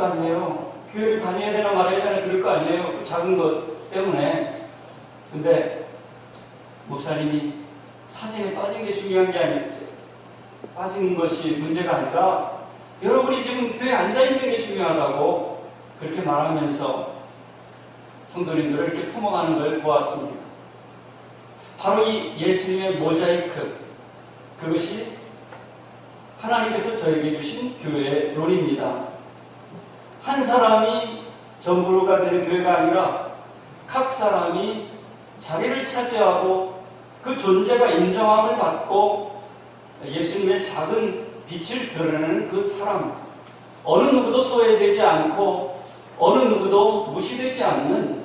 거 아니에요. 교회를 다녀야 되나 말아야 되나 그럴 거 아니에요. 그 작은 것 때문에. 근데 목사님이 사진에 빠진 게 중요한 게 빠진 것이 문제가 아니라 여러분이 지금 교회에 앉아있는 게 중요하다고 그렇게 말하면서 성도님들을 이렇게 품어가는 걸 보았습니다. 바로 이 예수님의 모자이크, 그것이 하나님께서 저에게 주신 교회의 론입니다. 한 사람이 전부가 되는 교회가 아니라 각 사람이 자리를 차지하고 그 존재가 인정함을 받고 예수님의 작은 빛을 드러내는 그 사람, 어느 누구도 소외되지 않고 어느 누구도 무시되지 않는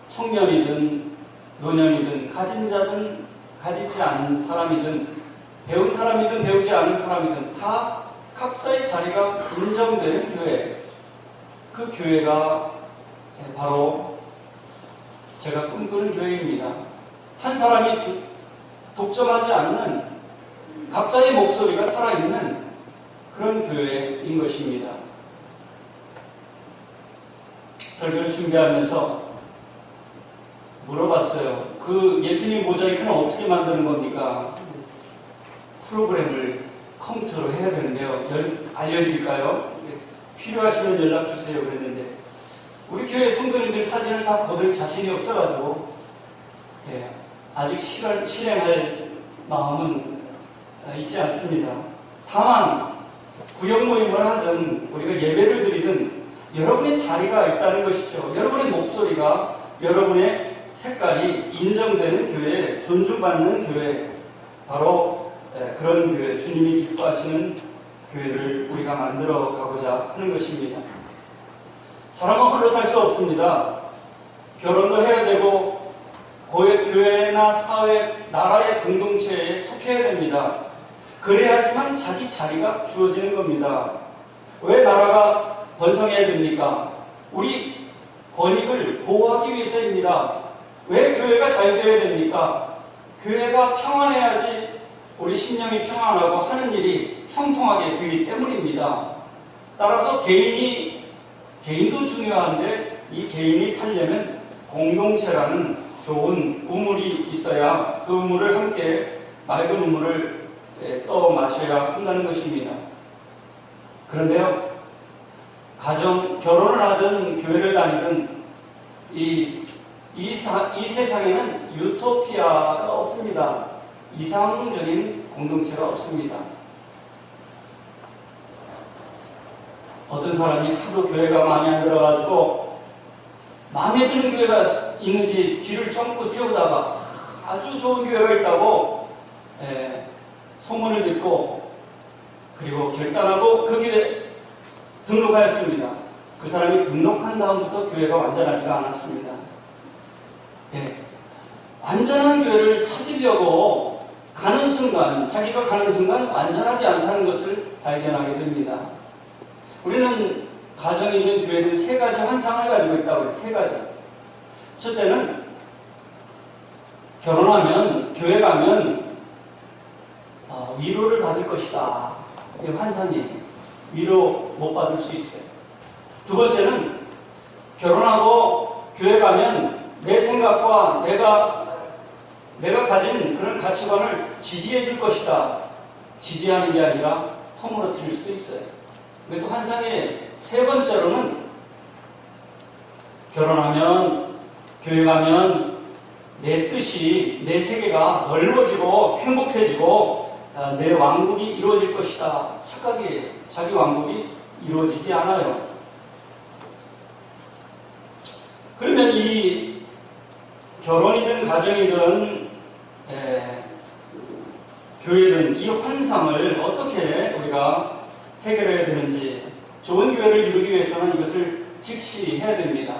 청년이든 노년이든 가진 자든 가지지 않은 사람이든 배운 사람이든 배우지 않은 사람이든 다 각자의 자리가 인정되는 교회, 그 교회가 바로 제가 꿈꾸는 교회입니다. 한 사람이 독점하지 않는 각자의 목소리가 살아있는 그런 교회인 것입니다. 설교를 준비하면서 물어봤어요. 그 예수님 모자이크는 어떻게 만드는 겁니까? 프로그램을 컴퓨터로 해야 되는데요. 알려드릴까요? 필요하시면 연락 주세요. 그랬는데 우리 교회 성도님들 사진을 다 거둘 자신이 없어가지고 아직 실행할 마음은 있지 않습니다. 다만 구역 모임을 하든 우리가 예배를 드리든 여러분의 자리가 있다는 것이죠. 여러분의 목소리가, 여러분의 색깔이 인정되는 교회, 존중받는 교회, 바로 그런 교회, 주님이 기뻐하시는 교회를 우리가 만들어 가고자 하는 것입니다. 사람은 홀로 살 수 없습니다. 결혼도 해야 되고 교회나 사회, 나라의 공동체에 속해야 됩니다. 그래야지만 자기 자리가 주어지는 겁니다. 왜 나라가 번성해야 됩니까? 우리 권익을 보호하기 위해서입니다. 왜 교회가 잘 되어야 됩니까? 교회가 평안해야지 우리 심령이 평안하고 하는 일이 형통하게 되기 때문입니다. 따라서 개인도 중요한데 이 개인이 살려면 공동체라는 좋은 우물이 있어야 그 우물을 함께 맑은 우물을 떠 마셔야 한다는 것입니다. 그런데요, 결혼을 하든 교회를 다니든 이 세상에는 유토피아가 없습니다. 이상적인 공동체가 없습니다. 어떤 사람이 하도 교회가 마음에 안 들어가지고 마음에 드는 교회가 있는지 귀를 쫑긋 세우다가 아주 좋은 교회가 있다고 소문을 듣고 그리고 결단하고 그 교회에 등록하였습니다. 그 사람이 등록한 다음부터 교회가 완전하지가 않았습니다. 완전한 교회를 찾으려고 가는 순간, 자기가 가는 순간 완전하지 않다는 것을 발견하게 됩니다. 우리는 가정이든 교회든 세 가지 환상을 가지고 있다고 해요. 세 가지. 첫째는 결혼하면, 교회 가면 위로를 받을 것이다. 이게 환상이에요. 위로 못 받을 수 있어요. 두 번째는 결혼하고 교회 가면 내 생각과 내가 가진 그런 가치관을 지지해 줄 것이다. 지지하는 게 아니라 허물어뜨릴 수도 있어요. 이것도 환상이에요. 세 번째로는 결혼하면, 교회 가면 내 뜻이, 내 세계가 넓어지고 행복해지고 내 왕국이 이루어질 것이다. 착각이에요. 자기 왕국이 이루어지지 않아요. 그러면 이 결혼이든 가정이든 교회든 이 환상을 어떻게 우리가 해결해야 되는지, 좋은 교회를 이루기 위해서는 이것을 즉시 해야 됩니다.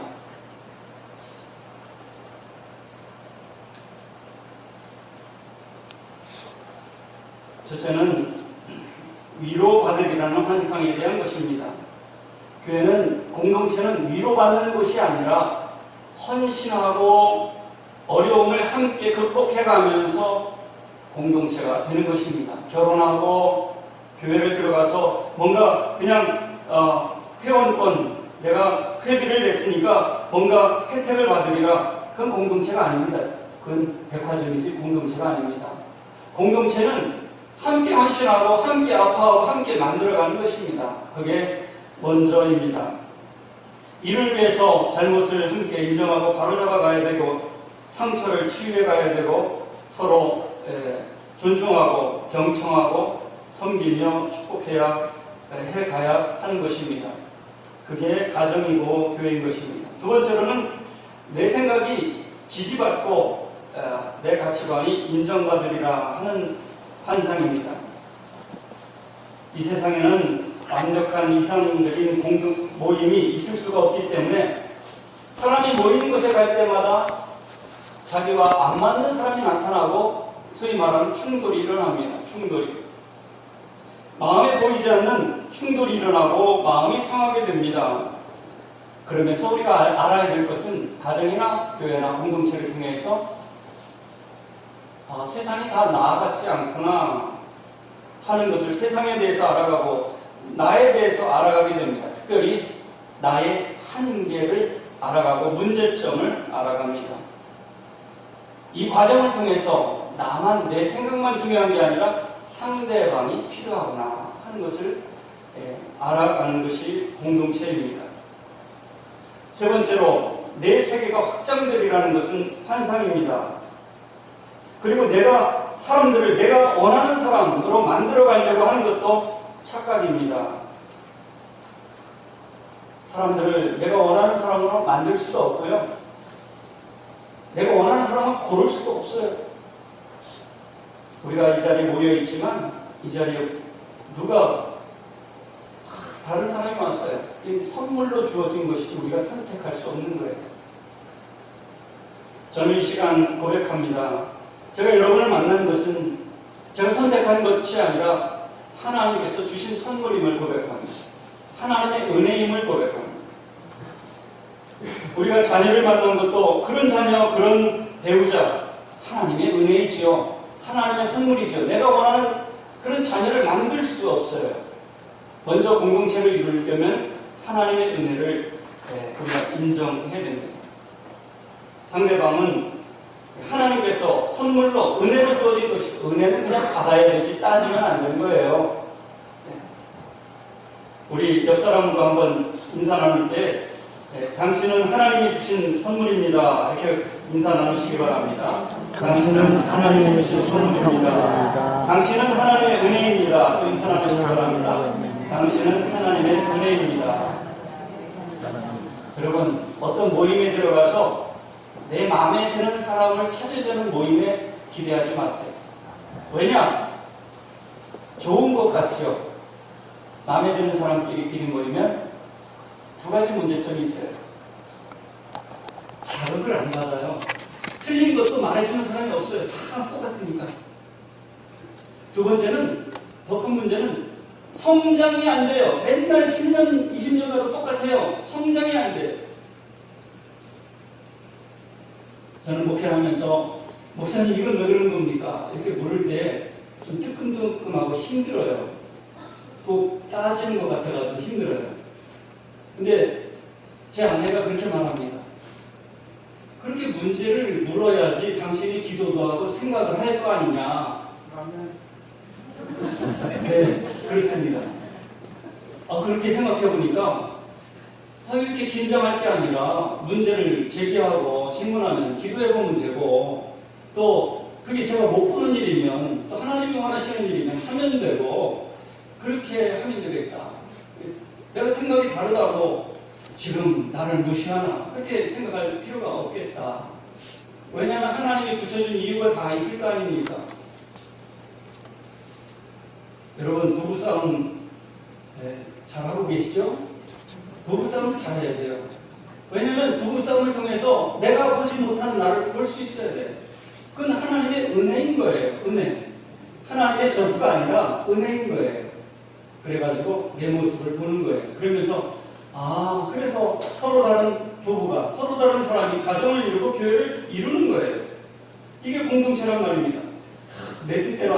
첫째는 위로받으리라는 환상에 대한 것입니다. 교회는, 공동체는 위로받는 곳이 아니라 헌신하고 어려움을 함께 극복해가면서 공동체가 되는 것입니다. 결혼하고 교회를 들어가서 뭔가 그냥 회원권, 내가 회비를 냈으니까 뭔가 혜택을 받으리라. 그건 공동체가 아닙니다. 그건 백화점이지 공동체가 아닙니다. 공동체는 함께 헌신하고 함께 아파하고 함께 만들어가는 것입니다. 그게 먼저입니다. 이를 위해서 잘못을 함께 인정하고 바로잡아 가야 되고 상처를 치유해 가야 되고 서로 존중하고 경청하고 섬기며 축복해야 해가야 하는 것입니다. 그게 가정이고 교회인 것입니다. 두 번째로는 내 생각이 지지받고 내 가치관이 인정받으리라 하는 환상입니다. 이 세상에는 완벽한 이상적인 공동 모임이 있을 수가 없기 때문에 사람이 모이는 곳에 갈 때마다 자기와 안 맞는 사람이 나타나고 소위 말하는 충돌이 일어납니다. 충돌이. 마음에 보이지 않는 충돌이 일어나고 마음이 상하게 됩니다. 그러면서 우리가 알아야 될 것은 가정이나 교회나 공동체를 통해서 세상이 다 나 같지 않구나 하는 것을 세상에 대해서 알아가고 나에 대해서 알아가게 됩니다. 특별히 나의 한계를 알아가고 문제점을 알아갑니다. 이 과정을 통해서 나만 내 생각만 중요한 게 아니라 상대방이 필요하구나 하는 것을 알아가는 것이 공동체입니다. 세 번째로 내 세계가 확장되리라는 것은 환상입니다. 그리고 내가 사람들을 내가 원하는 사람으로 만들어 가려고 하는 것도 착각입니다. 사람들을 내가 원하는 사람으로 만들 수도 없고요. 내가 원하는 사람은 고를 수도 없어요. 우리가 이 자리에 모여 있지만 이 자리에 누가 다른 사람이 왔어요. 이 선물로 주어진 것이지 우리가 선택할 수 없는 거예요. 저는 이 시간 고백합니다. 제가 여러분을 만나는 것은 제가 선택한 것이 아니라 하나님께서 주신 선물임을 고백합니다. 하나님의 은혜임을 고백합니다. 우리가 자녀를 만난 것도 그런 자녀, 그런 배우자 하나님의 은혜이지요. 하나님의 선물이죠. 내가 원하는 그런 자녀를 만들 수 없어요. 먼저 공동체를 이루려면 하나님의 은혜를 우리가 인정해야 됩니다. 상대방은 하나님께서 선물로 은혜를 주어진 것이고 은혜는 그냥 받아야 되지 따지면 안 되는 거예요. 우리 옆 사람과 한번 인사 나눌 때 당신은 하나님이 주신 선물입니다. 이렇게 인사 나누시기 바랍니다. 당신은 하나님이 주신 선물입니다. 당신은 하나님의 은혜입니다. 또 인사 나누시기 바랍니다. 당신은 하나님의 은혜입니다. 여러분, 어떤 모임에 들어가서 내 마음에 드는 사람을 찾으려는 모임에 기대하지 마세요. 왜냐? 좋은 것 같죠? 마음에 드는 사람끼리 모이면 두 가지 문제점이 있어요. 자극을 안 받아요. 틀린 것도 말해주는 사람이 없어요. 다 똑같으니까. 두 번째는, 더 큰 문제는 성장이 안 돼요. 맨날 10년, 20년 가도 똑같아요. 성장이 안 돼요. 저는 목회를 하면서 목사님 이건 왜 그런 겁니까? 이렇게 물을 때 좀 뜨끔뜨끔하고 힘들어요. 또 따지는 것 같아가지고 힘들어요. 근데 제 아내가 그렇게 말합니다. 그렇게 문제를 물어야지 당신이 기도도 하고 생각을 할 거 아니냐. 네, 그렇습니다. 그렇게 생각해보니까 이렇게 긴장할 게 아니라 문제를 제기하고 질문하면 기도해보면 되고 또 그게 제가 못 푸는 일이면 또 하나님이 원하시는 일이면 하면 되고 그렇게 하면 되겠다. 내가 생각이 다르다고 지금 나를 무시하나 그렇게 생각할 필요가 없겠다. 왜냐하면 하나님이 붙여준 이유가 다 있을 거 아닙니까? 여러분 부부싸움 잘하고 계시죠? 부부싸움 잘해야 돼요. 왜냐하면 부부싸움을 통해서 내가 보지 못하는 나를 볼 수 있어야 돼요. 그건 하나님의 은혜인 거예요. 은혜. 하나님의 저주가 아니라 은혜인 거예요. 그래가지고 내 모습을 보는 거예요. 그러면서 그래서 서로 다른 부부가 서로 다른 사람이 가정을 이루고 교회를 이루는 거예요. 이게 공동체란 말입니다. 내 뜻대로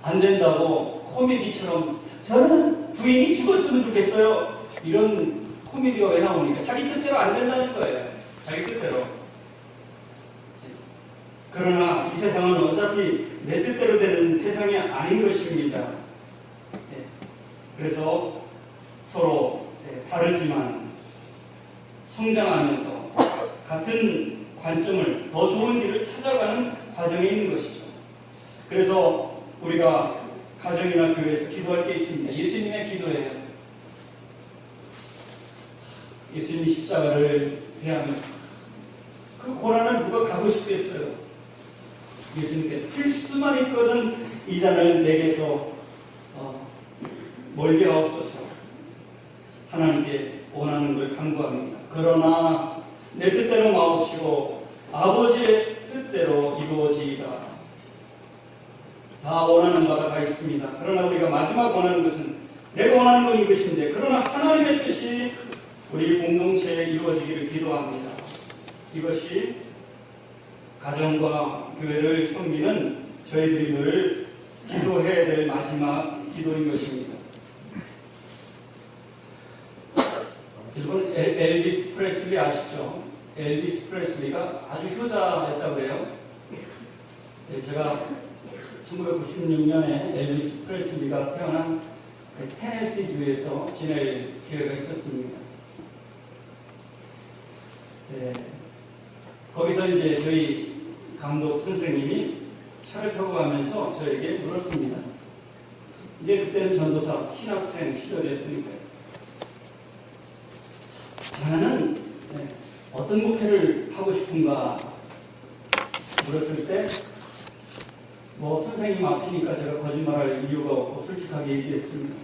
안 된다고 코미디처럼 저는 부인이 죽었으면 좋겠어요. 이런 코미디가 왜 나오니까 자기 뜻대로 안 된다는 거예요. 자기 뜻대로. 그러나 이 세상은 어차피 내 뜻대로 되는 세상이 아닌 것입니다. 그래서 서로 다르지만 성장하면서 같은 관점을 더 좋은 길을 찾아가는 과정에 있는 것이죠. 그래서 우리가 가정이나 교회에서 기도할 게 있습니다. 예수님의 기도예요. 예수님이 십자가를 대하면서 그 고난을 누가 가고 싶겠어요? 예수님께서 할 수만 있거든 이 잔을 내게서 멀게 하옵소서. 하나님께 원하는 걸 간구합니다. 그러나 내 뜻대로 마옵시고 아버지의 뜻대로 이루어지이다. 다 원하는 바가 다 있습니다. 그러나 우리가 마지막 원하는 것은 내가 원하는 건 이것인데 그러나 하나님의 뜻이 우리 공동체에 이루어지기를 기도합니다. 이것이 가정과 교회를 섬기는 저희들이 늘 기도해야 될 마지막 기도인 것입니다. 일본 엘비스 프레슬리 아시죠? 엘비스 프레슬리가 아주 효자였다고 해요. 제가 1996년에 엘비스 프레슬리가 태어난 테네시주에서 지낼 기회가 있었습니다. 거기서 이제 저희 감독 선생님이 차를 타고 가면서 저에게 물었습니다. 이제 그때는 전도사 신학생 시절이었으니까요. 나는 어떤 목회를 하고 싶은가 물었을 때 선생님 앞이니까 제가 거짓말할 이유가 없고 솔직하게 얘기했습니다.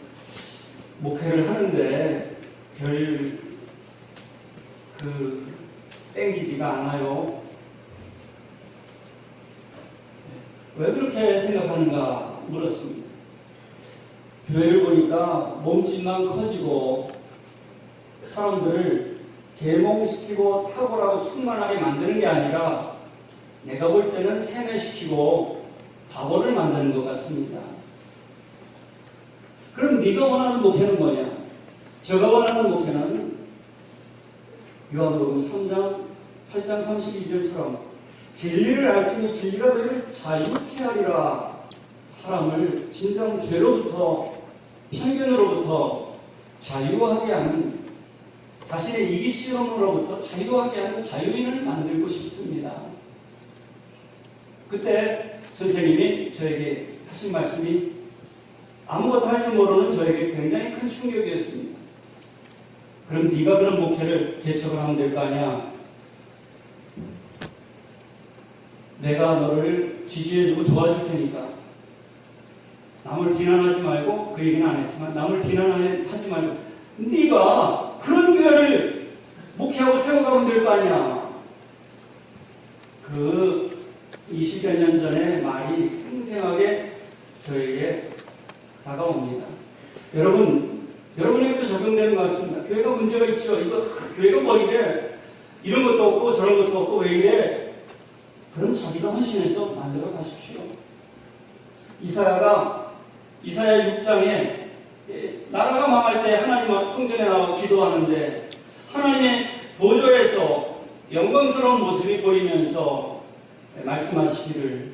목회를 하는데 별 땡기지가 않아요. 왜 그렇게 생각하는가 물었습니다. 교회를 보니까 몸집만 커지고 사람들을 계몽시키고 탁월하고 충만하게 만드는 게 아니라 내가 볼 때는 세뇌시키고 바보를 만드는 것 같습니다. 그럼 네가 원하는 목회는 뭐냐? 제가 원하는 목회는 요한복음 3장 8장 32절처럼 진리를 알지니 진리가 너희를 자유케 하리라. 사람을 진정 죄로부터 편견으로부터 자유하게 하는 자신의 이기시험으로부터 자유하게 하는 자유인을 만들고 싶습니다. 그때 선생님이 저에게 하신 말씀이 아무것도 할 줄 모르는 저에게 굉장히 큰 충격이었습니다. 그럼 네가 그런 목회를 개척을 하면 될 거 아니야? 내가 너를 지지해주고 도와줄 테니까 남을 비난하지 말고, 그 얘기는 안 했지만 남을 비난하지 말고 네가 그런 교회를 목회하고 세워가면 될 거 아니야. 그 20여 년 전의 말이 생생하게 저에게 다가옵니다. 여러분에게도 적용되는 것 같습니다. 교회가 문제가 있죠. 교회가 뭐 이래? 이런 것도 없고 저런 것도 없고 왜 이래? 그럼 자기가 헌신해서 만들어 가십시오. 이사야 6장에 나라가 망할 때 하나님 성전에 나와 기도하는데 하나님의 보좌에서 영광스러운 모습이 보이면서 말씀하시기를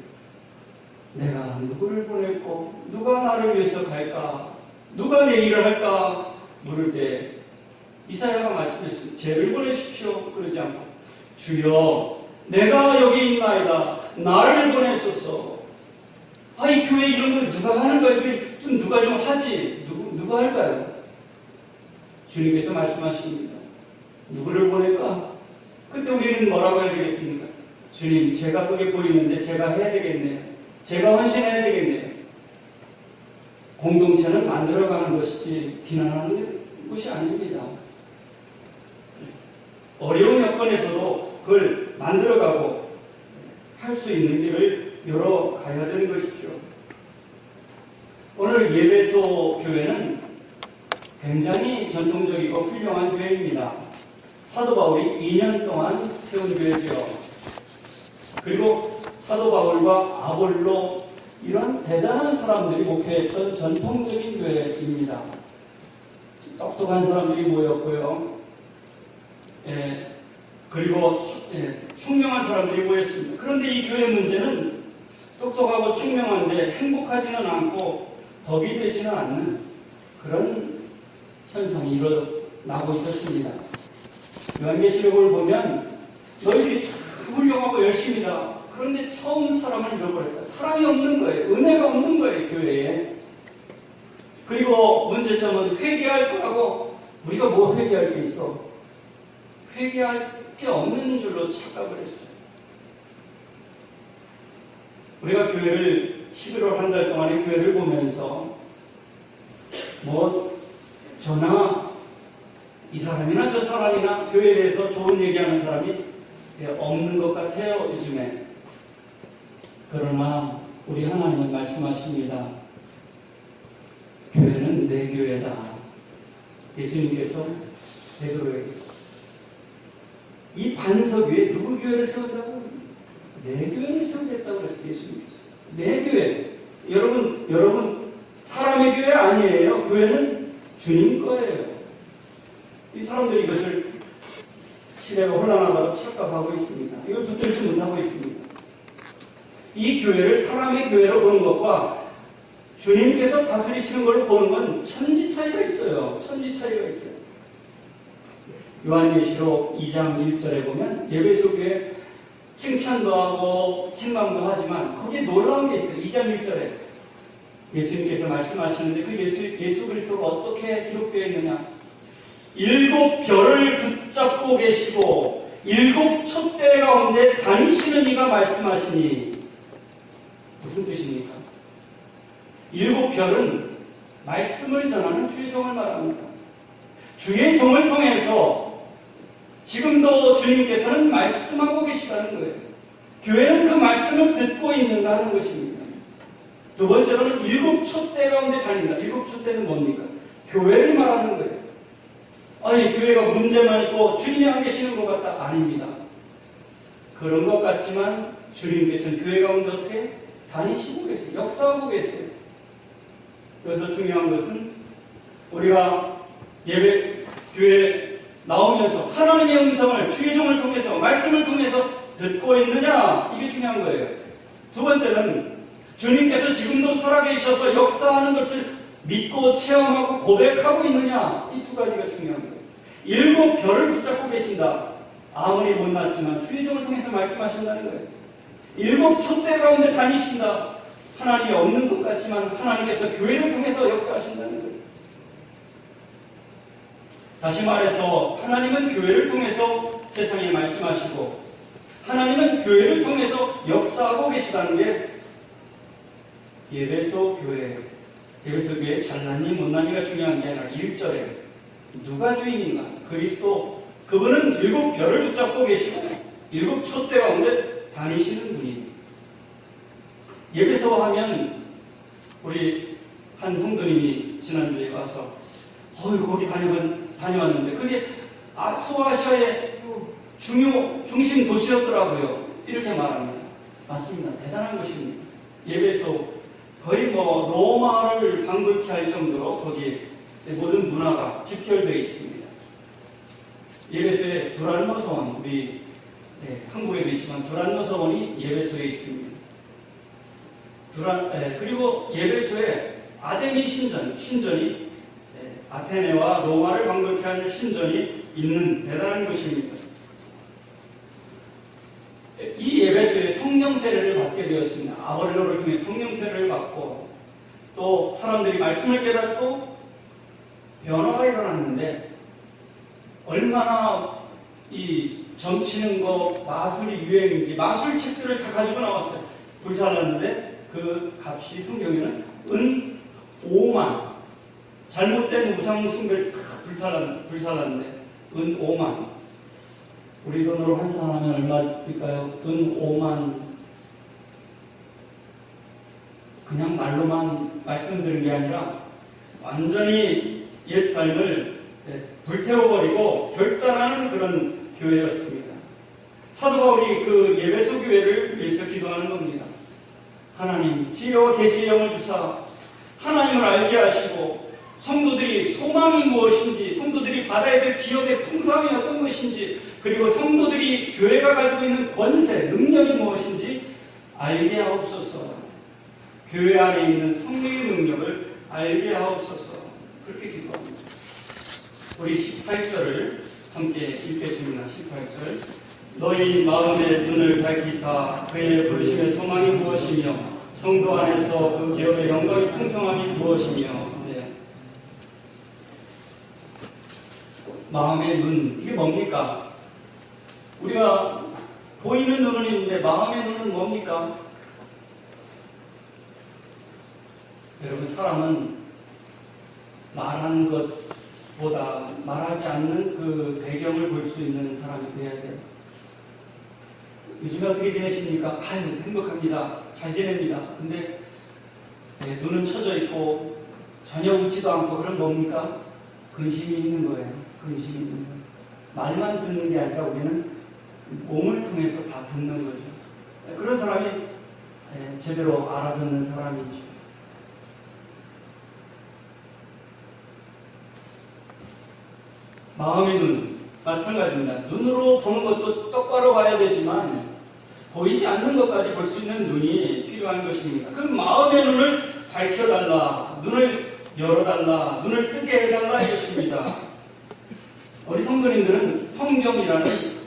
내가 누구를 보낼고 누가 나를 위해서 갈까? 누가 내 일을 할까? 물을 때 이사야가 말씀했습니다. 죄를 보내십시오. 그러지 않고 주여 내가 여기 있나이다. 나를 보내소서. 이 교회 이런 거 누가 하는 거야? 좀 누가 좀 하지. 누가 할까요? 주님께서 말씀하십니다. 누구를 보낼까? 그때 우리는 뭐라고 해야 되겠습니까? 주님, 제가 그게 보이는데 제가 해야 되겠네요. 제가 헌신해야 되겠네요. 공동체는 만들어가는 것이지 비난하는 것이 아닙니다. 어려운 여건에서도 그걸 만들어가고 할 수 있는 길을 열어가야 되는 것이죠. 오늘 예배소 교회는 굉장히 전통적이고 훌륭한 교회입니다. 사도 바울이 2년 동안 세운 교회죠. 그리고 사도 바울과 아볼로 이런 대단한 사람들이 목회했던 전통적인 교회입니다. 똑똑한 사람들이 모였고요. 그리고 총명한 사람들이 모였습니다. 그런데 이 교회 문제는 똑똑하고 총명한데 행복하지는 않고 덕이 되지는 않는 그런 현상이 일어나고 있었습니다. 요한계시록을 보면 너희들이 참 훌륭하고 열심이다. 그런데 처음 사람을 잃어버렸다. 사랑이 없는 거예요. 은혜가 없는 거예요, 교회에. 그리고 문제점은 회개할 거라고 우리가 뭐 회개할 게 있어? 회개할 게 없는 줄로 착각을 했어요. 우리가 교회를 11월 한 달 동안에 교회를 보면서 뭐 저나 이 사람이나 저 사람이나 교회에 대해서 좋은 얘기하는 사람이 없는 것 같아요, 요즘에. 그러나 우리 하나님은 말씀하십니다. 교회는 내 교회다. 예수님께서 베드로에게 이 반석 위에 누구 교회를 세운다고? 내 교회를 세우겠다고 그랬어요, 예수님께서. 내 교회. 여러분 사람의 교회 아니에요. 교회는 주님 거예요. 이 사람들이 이것을 시대가 혼란하다고 착각하고 있습니다. 이걸 붙들지 못하고 있습니다. 이 교회를 사람의 교회로 보는 것과 주님께서 다스리시는 걸로 보는 건 천지 차이가 있어요. 천지 차이가 있어요. 요한계시록 2장 1절에 보면 에베소 교회 칭찬도 하고 책망도 하지만 거기에 놀라운 게 있어요. 2장 1절에 예수님께서 말씀하시는데 그 예수 그리스도가 어떻게 기록되어 있느냐? 7 별을 붙잡고 계시고 7 촛대 가운데 다니시는 이가 말씀하시니 무슨 뜻입니까? 7 별은 말씀을 전하는 주의 종을 말합니다. 주의 종을 통해서 지금도 주님께서는 말씀하고 계시다는 거예요. 교회는 그 말씀을 듣고 있는다는 것입니다. 두 번째로는 7 촛대 가운데 다닌다. 7 촛대는 뭡니까? 교회를 말하는 거예요. 아니, 교회가 문제만 있고 주님이 안 계시는 것 같다. 아닙니다. 그런 것 같지만 주님께서는 교회 가운데 어떻게 다니시고 계세요. 역사하고 계세요. 그래서 중요한 것은 우리가 교회 나오면서 하나님의 음성을 주의 종을 통해서 말씀을 통해서 듣고 있느냐, 이게 중요한 거예요. 두 번째는 주님께서 지금도 살아계셔서 역사하는 것을 믿고 체험하고 고백하고 있느냐, 이 두 가지가 중요한 거예요. 7 별을 붙잡고 계신다. 아무리 못났지만 주의 종을 통해서 말씀하신다는 거예요. 7 촛대 가운데 다니신다. 하나님이 없는 것 같지만 하나님께서 교회를 통해서 역사하신다는 거예요. 다시 말해서 하나님은 교회를 통해서 세상에 말씀하시고 하나님은 교회를 통해서 역사하고 계시다는 게 에베소 교회의 잘났니 못났니가 중요한 게 아니라 1절에 누가 주인인가? 그리스도. 그분은 7 별을 붙잡고 계시고 7 촛대 가운데 다니시는 분입니다. 에베소 하면 우리 한 성도님이 지난주에 와서 거기 다녀왔는데 그게 소아시아의 중심 도시였더라고요. 이렇게 말합니다. 맞습니다. 대단한 것입니다. 에베소 거의 로마를 방불케 할 정도로 거기에 모든 문화가 집결되어 있습니다. 에베소에 두란노 서원, 우리 한국에도 있지만 두란노 서원이 에베소에 있습니다. 그리고 에베소에 아데미 신전이 아테네와 로마를 방불케 하는 신전이 있는 대단한 곳입니다. 이 에베소에 성령 세례를 받게 되었습니다. 아볼로를 통해 성령 세례를 받고 또 사람들이 말씀을 깨닫고 변화가 일어났는데 얼마나 이 점치는 거 마술이 유행인지 마술책들을 다 가지고 나왔어요. 불살랐는데 그 값이 성경에는 은 5만. 잘못된 우상 숭배를 불살랐는데 은 5만. 우리 돈으로 환산하면 얼마일까요? 은 5만. 그냥 말로만 말씀드린 게 아니라 완전히 옛삶을 불태워버리고 결단하는 그런 교회였습니다. 사도 바울이 그 에베소 교회를 위해서 기도하는 겁니다. 하나님, 지혜와 계시의 영을 주사 하나님을 알게 하시고 성도들이 소망이 무엇인지, 성도들이 받아야 될 기업의 풍성이 어떤 것인지, 그리고 성도들이 교회가 가지고 있는 권세, 능력이 무엇인지 알게 하옵소서. 교회 안에 있는 성령의 능력을 알게 하옵소서. 그렇게 기도합니다. 우리 18절을 함께 읽겠습니다. 18절. 너희 마음의 눈을 밝히사 그의 부르심의 소망이 무엇이며 성도 안에서 그 기업의 영광의 풍성함이 무엇이며. 네. 마음의 눈, 이게 뭡니까? 우리가 보이는 눈은 있는데 마음의 눈은 뭡니까? 여러분, 사람은 말하는 것보다 말하지 않는 그 배경을 볼 수 있는 사람이 되어야 돼요. 요즘에 어떻게 지내십니까? 아유, 행복합니다. 잘 지냅니다. 근데 눈은 쳐져 있고 전혀 웃지도 않고, 그럼 뭡니까? 근심이 있는 거예요. 근심이 있는 거예요. 말만 듣는 게 아니라 우리는 몸을 통해서 다 듣는 거죠. 그런 사람이 제대로 알아듣는 사람이죠. 마음의 눈, 마찬가지입니다. 눈으로 보는 것도 똑바로 봐야 되지만 보이지 않는 것까지 볼 수 있는 눈이 필요한 것입니다. 그 마음의 눈을 밝혀달라, 눈을 열어달라, 눈을 뜨게 해달라 이것입니다. 우리 성도님들은 성경이라는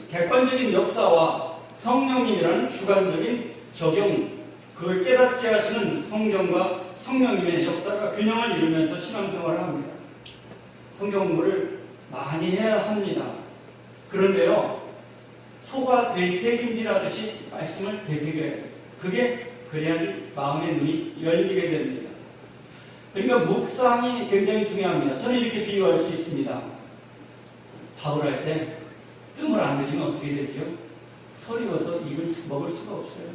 객관적인 역사와 성령님이라는 주관적인 적용, 그걸 깨닫게 하시는 성경과 성령님의 역사가 균형을 이루면서 신앙생활을 합니다. 성경 공부를 많이 해야 합니다. 그런데요, 소가 되새김질하듯이 말씀을 되새겨야 돼요. 그래야지 마음의 눈이 열리게 됩니다. 그러니까 묵상이 굉장히 중요합니다. 저는 이렇게 비유할 수 있습니다. 밥을 할 때 뜸을 안 들이면 어떻게 되죠? 서리워서 입을 먹을 수가 없어요.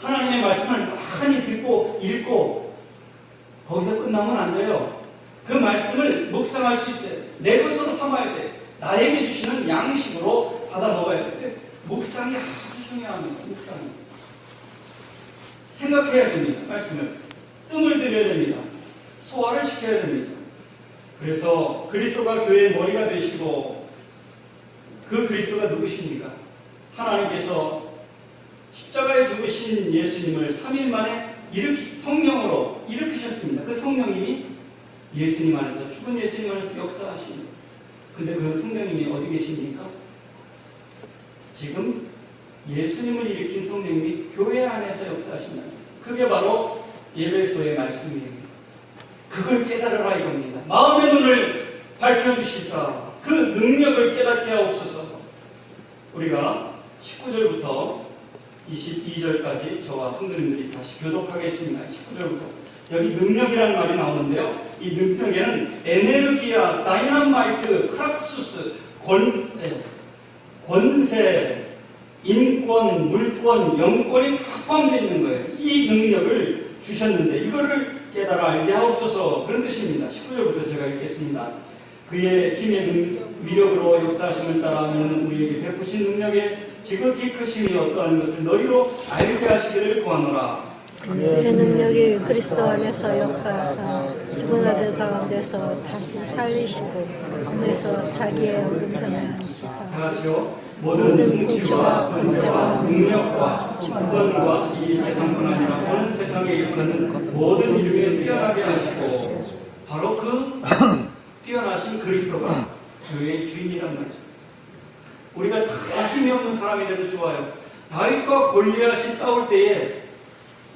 하나님의 말씀을 많이 듣고 읽고 거기서 끝나면 안 돼요. 그 말씀을 묵상할 수 있어요. 내 것으로 삼아야 돼. 나에게 주시는 양식으로 받아 먹어야 돼. 묵상이 아주 중요합니다. 묵상이. 생각해야 됩니다. 말씀을. 뜸을 들여야 됩니다. 소화를 시켜야 됩니다. 그래서 그리스도가 교회의 머리가 되시고, 그 그리스도가 누구십니까? 하나님께서 십자가에 죽으신 예수님을 3일 만에 성령으로 일으키셨습니다. 그 성령님이 예수님 안에서, 죽은 예수님 안에서 역사하십니다. 근데 그 성령님이 어디 계십니까? 지금 예수님을 일으킨 성령님이 교회 안에서 역사하신다. 그게 바로 예배소의 말씀이에요. 그걸 깨달으라 이겁니다. 마음의 눈을 밝혀주시사 그 능력을 깨닫게 하옵소서. 우리가 19절부터 22절까지 저와 성도님들이 다시 교독하겠습니다. 19절부터. 여기 능력이라는 말이 나오는데요. 이 능력에는 에네르기아, 다이나마이트, 크락수스, 권세, 인권, 물권, 영권이 다 포함되어 있는 거예요. 이 능력을 주셨는데 이거를 깨달아 알게 하옵소서, 그런 뜻입니다. 19절부터 제가 읽겠습니다. 그의 힘의 위력으로 역사하심을 따라하면 우리에게 베푸신 능력의 지극히 크심이 어떠한 것을 너희로 알게 하시기를 구하노라. 그의 능력이 그리스도 안에서 역사하사 죽은 아들 가운데서 다시 살리시고 하늘에서 자기의 오른편에 앉히사 다 같이요. 모든 통치와 권세와 능력과 주권과 이 세상뿐 아니라 온 세상에 일컫는 모든 이름에 뛰어나게 하시고, 바로 그 뛰어나신 그리스도가 교회의 주인이란 말이죠. 우리가 다 힘이 없는 사람이라도 좋아요. 다윗과 골리앗이 싸울 때에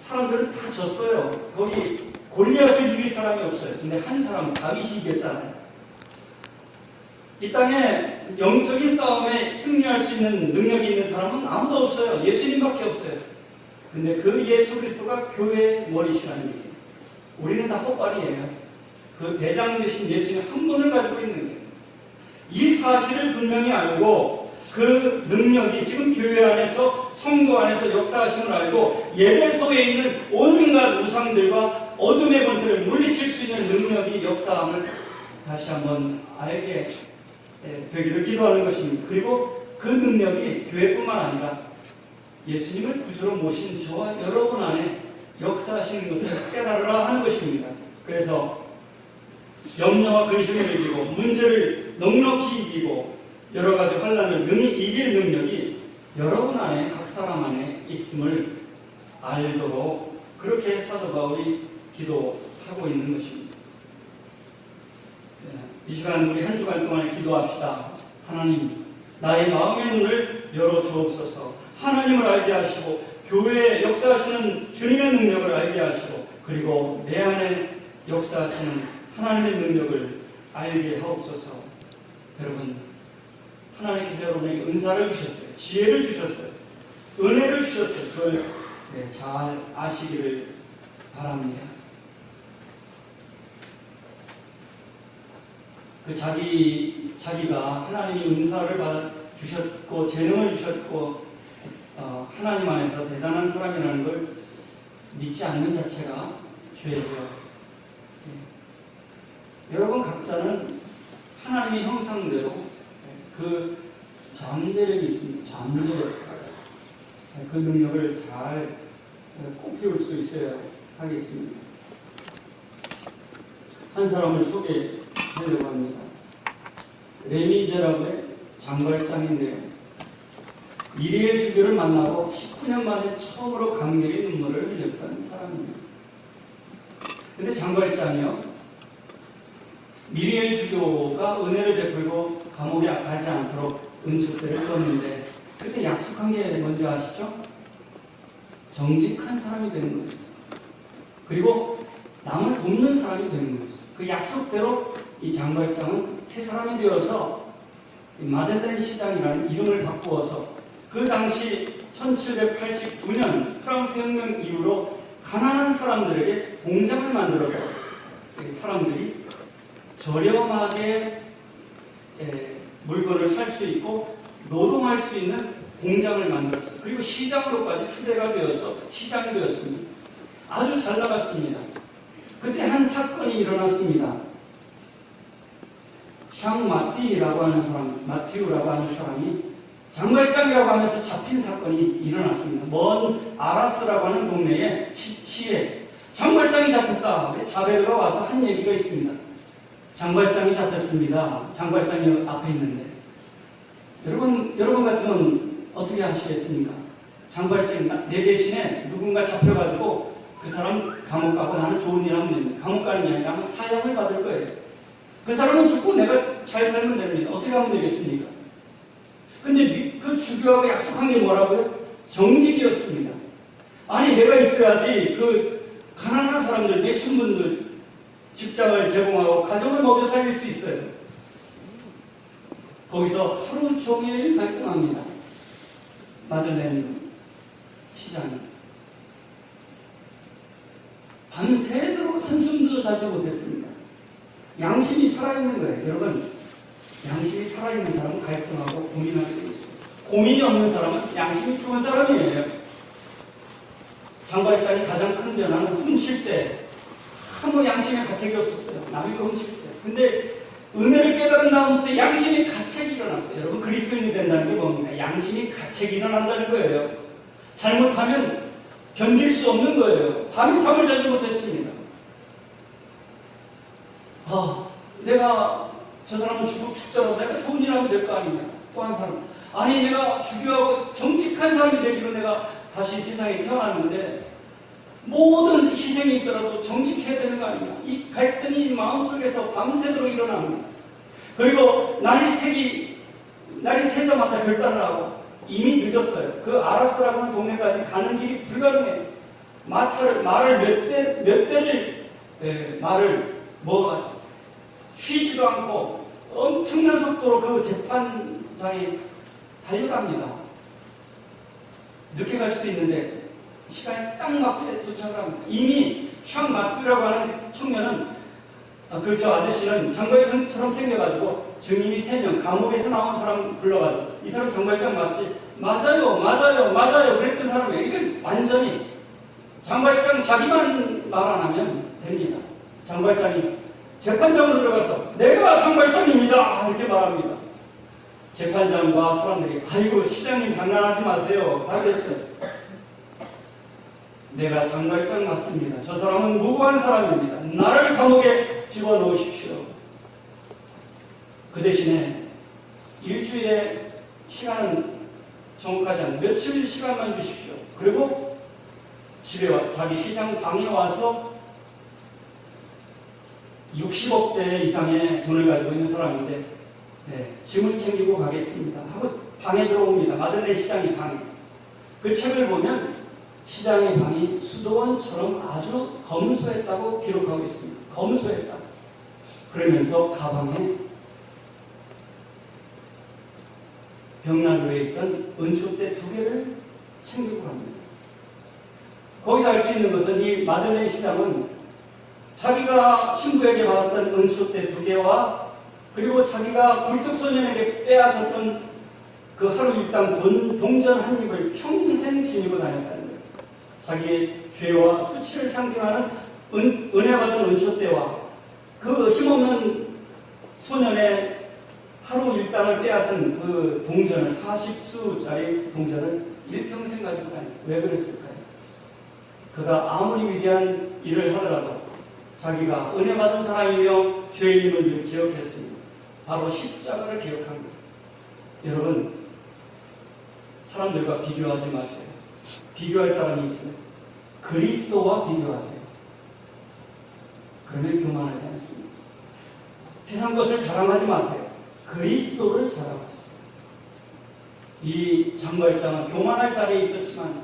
사람들은 다 졌어요. 거기 골리앗을 이길 사람이 없어요. 근데 한 사람은 다윗이 이겼잖아요. 이 땅에 영적인 싸움에 승리할 수 있는 능력이 있는 사람은 아무도 없어요. 예수님밖에 없어요. 근데 그 예수 그리스도가 교회의 머리시라는 얘기예요. 우리는 다 헛발이에요. 그 대장 되신 예수님 한 분을 가지고 있는 거예요. 이 사실을 분명히 알고 그 능력이 지금 교회 안에서, 성도 안에서 역사하심을 알고 예배소에 있는 온갖 우상들과 어둠의 권세를 물리칠 수 있는 능력이 역사함을 다시 한번 알게 되기를 기도하는 것입니다. 그리고 그 능력이 교회뿐만 아니라 예수님을 구주로 모신 저와 여러분 안에 역사하시는 것을 깨달으라 하는 것입니다. 그래서 염려와 근심을 이기고 문제를 넉넉히 이기고 여러 가지 환난을 능히 이길 능력이 여러분 안에 각 사람 안에 있음을 알도록 그렇게 사도 바울이 기도하고 있는 것입니다. 이 시간 우리 한 주간 동안 기도합시다. 하나님, 나의 마음의 눈을 열어 주옵소서. 하나님을 알게 하시고 교회에 역사하시는 주님의 능력을 알게 하시고 그리고 내 안에 역사하시는 하나님의 능력을 알게 하옵소서. 여러분, 하나님께서 여러분에게 은사를 주셨어요. 지혜를 주셨어요. 은혜를 주셨어요. 그걸 잘 아시기를 바랍니다. 자기가 하나님이 은사를 받아 주셨고 재능을 주셨고 하나님 안에서 대단한 사람이라는 걸 믿지 않는 자체가 죄죠. 여러분 각자는 하나님의 형상대로 그 잠재력이 있습니다. 잠재력. 그 능력을 잘 꽃피울 수 있어야 하겠습니다. 한 사람을 소개하려고 합니다. 레미제라블의 장발장인데요. 미리엘 주교를 만나고 19년 만에 처음으로 강렬히 눈물을 흘렸던 사람입니다. 근데 장발장이요, 미리엘 주교가 은혜를 베풀고 감옥에 가지 않도록 은총대를 썼는데 그때 약속한 게 뭔지 아시죠? 정직한 사람이 되는 거였어요. 그리고 남을 돕는 사람이 되는 거였어요. 그 약속대로 이 장발장은 새 사람이 되어서 마들렌 시장이라는 이름을 바꾸어서 그 당시 1789년 프랑스 혁명 이후로 가난한 사람들에게 공장을 만들어서 사람들이 저렴하게 물건을 살 수 있고 노동할 수 있는 공장을 만들었어요. 그리고 시장으로까지 추대가 되어서 시장이 되었습니다. 아주 잘 나갔습니다. 그때 한 사건이 일어났습니다. 샹 마티라고 하는 사람, 마티우라고 하는 사람이 장발장이라고 하면서 잡힌 사건이 일어났습니다. 먼 아라스라고 하는 동네의 시에 장발장이 잡혔다. 자베르가 와서 한 얘기가 있습니다. 장발장이 잡혔습니다. 장발장이 앞에 있는데 여러분 같으면 어떻게 하시겠습니까? 장발장 내 대신에 누군가 잡혀가지고 그 사람 감옥 가고 나는 좋은 일 하면 됩니다. 감옥 가는 게 아니라 사형을 받을 거예요. 그 사람은 죽고 내가 잘 살면 됩니다. 어떻게 하면 되겠습니까? 근데 그 주교하고 약속한 게 뭐라고요? 정직이었습니다. 아니 내가 있어야지 그 가난한 사람들, 내친분들 직장을 제공하고 가정을 먹여 살릴 수 있어요. 거기서 하루 종일 갈등합니다. 마들렌 시장이 밤새도록 한숨도 자지 못했습니다. 양심이 살아있는 거예요. 여러분, 양심이 살아있는 사람은 갈등하고 고민하게 되어 있어요. 고민이 없는 사람은 양심이 죽은 사람이에요. 장발장이 가장 큰 변화는 훔칠 때 아무 양심에 가책이 없었어요. 남이 훔칠 때. 근데 은혜를 깨달은 다음부터 양심이 가책이 일어났어요. 여러분, 그리스도인이 된다는 게 뭡니까? 양심이 가책이 일어난다는 거예요. 잘못하면 견딜 수 없는 거예요. 밤에 잠을 자지 못했습니다. 내가 저 사람은 죽더라도 내가 좋은 일 하면 될 거 아니냐. 또 한 사람. 아니 내가 주교하고 정직한 사람이 되기로 내가 다시 세상에 태어났는데 모든 희생이 있더라도 정직해야 되는 거 아니냐. 이 갈등이 마음속에서 밤새도록 일어납니다. 그리고 날이 새자마자 결단을 하고 이미 늦었어요. 그 아라스라고 하는 동네까지 가는 길이 불가능해요. 말을 몇 대를 먹어가지고 쉬지도 않고 엄청난 속도로 그 재판장에 달려갑니다. 늦게 갈 수도 있는데 시간이 딱 맞게 도착을 합니다. 이미 샹 마투라고 하는 청년은 저 아저씨는 장발장처럼 생겨가지고 증인이 3명 감옥에서 나온 사람 불러가지고 이 사람 장발장 맞지? 맞아요 그랬던 사람이에요. 이건 완전히 장발장 자기만 말 안 하면 됩니다. 장발장이 재판장으로 들어가서 내가 장발장입니다 이렇게 말합니다. 재판장과 사람들이 아이고 시장님 장난하지 마세요. 다 됐어요. 내가 장발장 맞습니다. 저 사람은 무고한 사람입니다. 나를 감옥에 집어넣으십시오. 그 대신에 일주일에 시간은 정확하지 않은 며칠 시간만 주십시오. 그리고 집에 와, 자기 시장 방에 와서 60억 대 이상의 돈을 가지고 있는 사람인데 짐을 챙기고 가겠습니다 하고 방에 들어옵니다. 마들렌 시장의 방에. 그 책을 보면 시장의 방이 수도원처럼 아주 검소했다고 기록하고 있습니다. 검소했다. 그러면서 가방에 벽난로에 있던 은초대 2개를 챙기고 갑니다. 거기서 알 수 있는 것은 이 마들렌 시장은 자기가 신부에게 받았던 은초대 2개와 그리고 자기가 굴뚝소년에게 빼앗았던 그 하루 일당 동전 한 입을 평생 지니고 다녔다는 거예요. 자기의 죄와 수치를 상징하는 은혜 받은 은초대와 그 힘없는 소년의 하루 일당을 빼앗은 그 동전을 40수짜리 동전을 일평생 가지고 다녀요. 왜 그랬을까요? 그가 아무리 위대한 일을 하더라도 자기가 은혜 받은 사람이며 죄인임을 기억했습니다. 바로 십자가를 기억합니다. 여러분, 사람들과 비교하지 마세요. 비교할 사람이 있으면 그리스도와 비교하세요. 그러면 교만하지 않습니다. 세상 것을 자랑하지 마세요. 그리스도를 자랑하세요. 이 장발장은 교만할 자리에 있었지만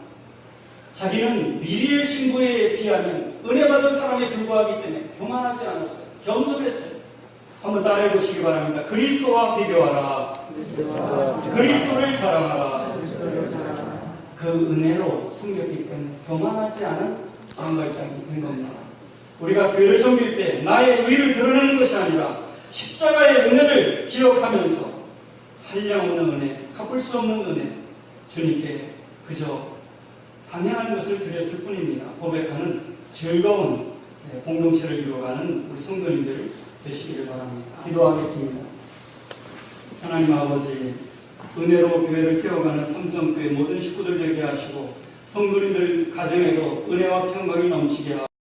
자기는 미리엘 신부에 비하면 은혜 받은 사람에 불과하기 때문에 교만하지 않았어요. 겸손했어요. 한번 따라해 보시기 바랍니다. 그리스도와 비교하라. 그리스도를 자랑하라. 그 은혜로 섬겼기 때문에 교만하지 않은 장발장이 된 겁니다. 우리가 교회를 섬길 때 나의 의를 드러내는 것이 아니라 십자가의 은혜를 기억하면서 한량없는 은혜, 갚을 수 없는 은혜, 주님께 그저 당연한 것을 드렸을 뿐입니다. 고백하는 즐거운 공동체를 이루어가는 우리 성도님들 되시기를 바랍니다. 기도하겠습니다. 하나님 아버지, 은혜로 교회를 세워가는 삼성교회 모든 식구들 되게 하시고 성도님들 가정에도 은혜와 평강이 넘치게 하시고